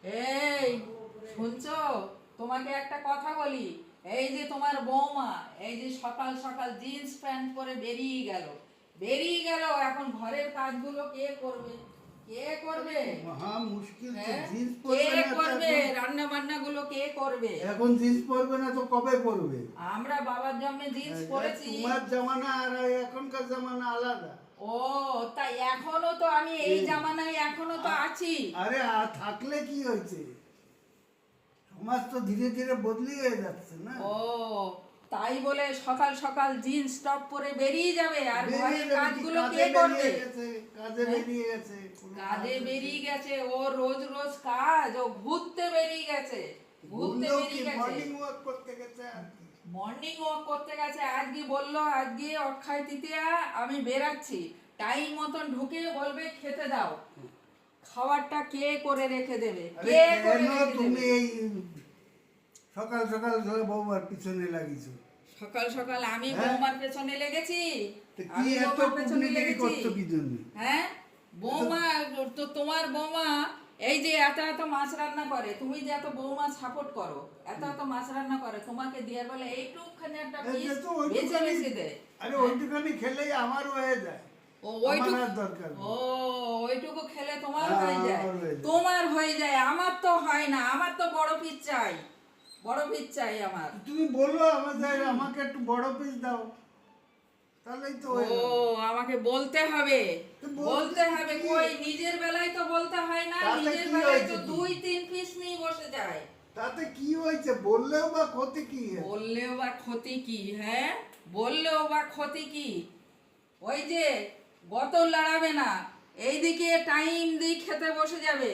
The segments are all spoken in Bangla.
এই শুনছো, তোমাকে একটা কথা বলি। এই যে তোমার বৌমা, এই যে সকাল সকাল জিন্স প্যান্ট পরে বেরিয়ে গেল, এখন ঘরের কাজগুলো কে করবে? কে করবে? মহা মুশকিল তো। হ্যাঁ, জিন্স কে পরবে না তো করবে? এখন? রান্না বান্না গুলো কে করবে? এখন জিন্স পরবে না তো কবে পরবে? আমরা বাবার জন্মে জিন্স পরেছি। তোমার জামানা আর এখনকার জামানা আলাদা। ও, তাই এখনো তো আমি এই জামানায় এখনো তো আছি। আরে থাকলে কি হয়েছে? সমাজ তো ধীরে ধীরে বদলি হয়ে যাচ্ছে না। ও, তাই বলে সকাল সকাল জিন্স টপ পরে বেরিয়ে যাবে আর ঘরের কাজগুলো কে করবে? কাজে বেরিয়ে গেছে। কাজে বেরিয়ে গেছে, ও রোজ রোজ কাজ, ও ঘুরতে বেরিয়ে গেছে। মর্নিং ওয়াক করতে গেছে আর কি। মর্নিং ওয়াক করতে গেছে। আজকে বললো আজকে অক্ষয় তৃতীয়া, আমি বেরাচ্ছি, টাইম মতন ঢুকে বলবে খেতে দাও। খাবারটা কে করে রেখে দেবে? কে করে রেখে তুমি দেবে? এই সকাল সকাল বৌমার পিছনে লাগিয়েছো? সকাল সকাল আমি হ্যাঁ? বৌমার পেছনে লেগেছি? তো কি আমি এত বৌমার পেছনে কুটনীতি লেগেছি? করছো কি জন্য? হ্যাঁ, বৌমা তো তোমার বৌমা এই যে এত এত মাছ রান্না করে, তুমি যে এত বৌমা সাপোর্ট করো, এত এত মাছ রান্না করে, তোমাকে দিয়ে বলে এইটুকখানি একটা পিস তো বেছে বেছে দে। আরে ওইটুখানি খেলেই আমার হয়ে যায়। ও আমার আর দরকার নেই। ও, ওইটুকু খেলে তোমার হ্যাঁ, হয়ে যায়? আমার হয়ে যায়। তোমার হয়ে যায়, আমার তো হয় না। আমার তো বড় পিস চাই, বড় পিস চাই আমার। তুমি বলো আমাকে একটু বড় পিস দাও, তাহলেই তো হয়ে ও, যাবে। আমাকে বলতে হবে, তো বলতে বলতে হবে। কি? কই, নিজের বেলায় তো বলতে হয় না? তাতে নিজের কি বেলায় হয়েছে তো কি? 2-3 পিস নিয়ে বসে যায়। তাতে কি হয়েছে? বললেও বা ক্ষতি কি? বললেও বা ক্ষতি কি? হ্যাঁ, বললেও বা ক্ষতি কি? ওই যে বোতল লড়াবে না, এইদিকে টাইম দিয়ে খেতে বসে যাবে।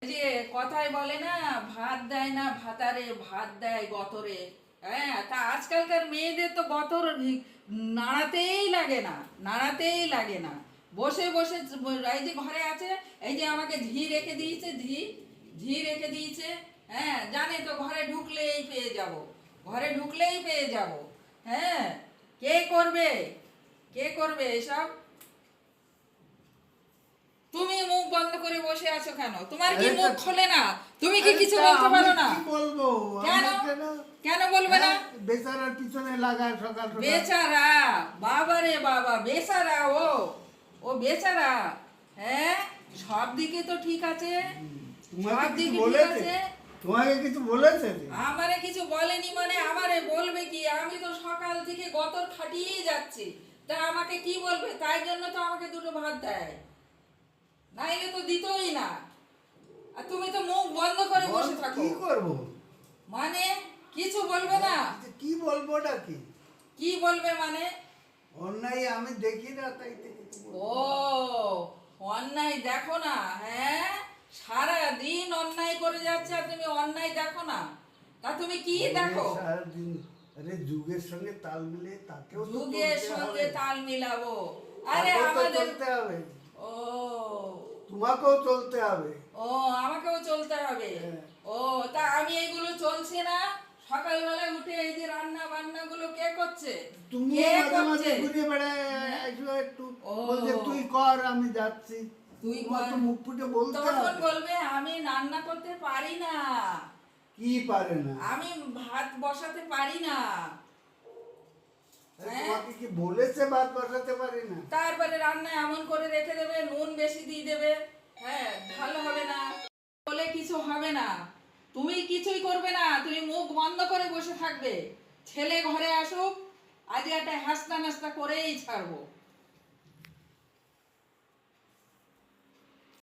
এই যে কথায় বলে না, ভাত দেয় না ভাতারে, ভাত দেয় গতরে। হ্যাঁ, তা আজকালকার মেয়েদের তো গতর নাড়াতেই লাগে না, নাড়াতেই লাগে না। বসে বসে এই যে ঘরে আছে, এই যে আমাকে ঘি রেখে দিয়েছে, ঘি রেখে দিয়েছে। হ্যাঁ, জানে তো ঘরে ঢুকলেই পেয়ে যাব, ঘরে ঢুকলেই পেয়ে যাব। হ্যাঁ, কে করবে? কে করবে এসব? তুমি মুখ বন্ধ করে বসে আছো কেন? তোমার কি মুখ খোলে না? তুমি কি কিছু বলতে পারো না? কি বলবো? কেন? কেন বলবে না? বেচারার পিছনে লাগায় সকাল সকাল। বেচারা, বাবা রে বাবা, বেচারা ও, ও বেচারা। হ্যাঁ, সব দিকে তো ঠিক আছে, সব তোমাকে কিছু দিকে ঠিক বলেছে? আছে। তোমাকে কিছু বলেছে? আমারে কিছু বলেনি মানে আমারে বলবে কি? আমি তো সকাল থেকে গতর খাটিয়েই যাচ্ছি, তা আমাকে কি বলবে? তাই জন্য তো আমাকে দুটো ভাত দেয়, নাইলে তো দিতই না। আর তুমি তো মুখ বন্ধ করে বসে থাকো। কি করব? মানে কিছু বলবে না? কি বলবোটা কি? কি বলবে মানে? অন্যায় আমি দেখি না, তাই তো কিছু বলবো। ও, অন্যায় দেখো না? হ্যাঁ, সারা দিন অন্যায় করে যাচ্ছে আর তুমি অন্যায় দেখো না? তা তুমি কি দেখো? সারাদিন আরে যুগের সঙ্গে তাল মিলিয়ে তাকেও তো যুগের চলতে সঙ্গে হবে। তাল মিলাবো? আরে তাকেও তো আমাদের, চলতে হবে। ও, তোমাকেও চলতে হবে। ও, আমাকেও চলতে হবে। হ্যাঁ। ও, তা আমি এগুলো চলছে না? সকালবেলা উঠে এই যে রান্না বান্না গুলো কে করছে? তুমি কে মাঝে মাঝে করছে? ঘুরে বেড়ায় একটু ও। বলছে তুই কর, আমি যাচ্ছি। তুই তোমার কর। তো মুখ ফুটে বলতে তখন হবে। বলবে আমি রান্না করতে পারি না, কি পারে না? আমি ভাত বসাতে পারি না। আরে হ্যাঁ? তোমাকে কি বলেছে ভাত বসাতে পারি না? তারপরে রান্না এমন করে রেখে দেবে, নুন বেশি দিয়ে দেবে। হ্যাঁ, ভালো হবে না, বলে কিছু হবে না। তুমি কিছুই করবে না, তুমি মুখ বন্ধ করে বসে থাকবে। ছেলে ঘরে আসুক, আজ একটা হাসতা নাস্তা করেই ছাড়বো।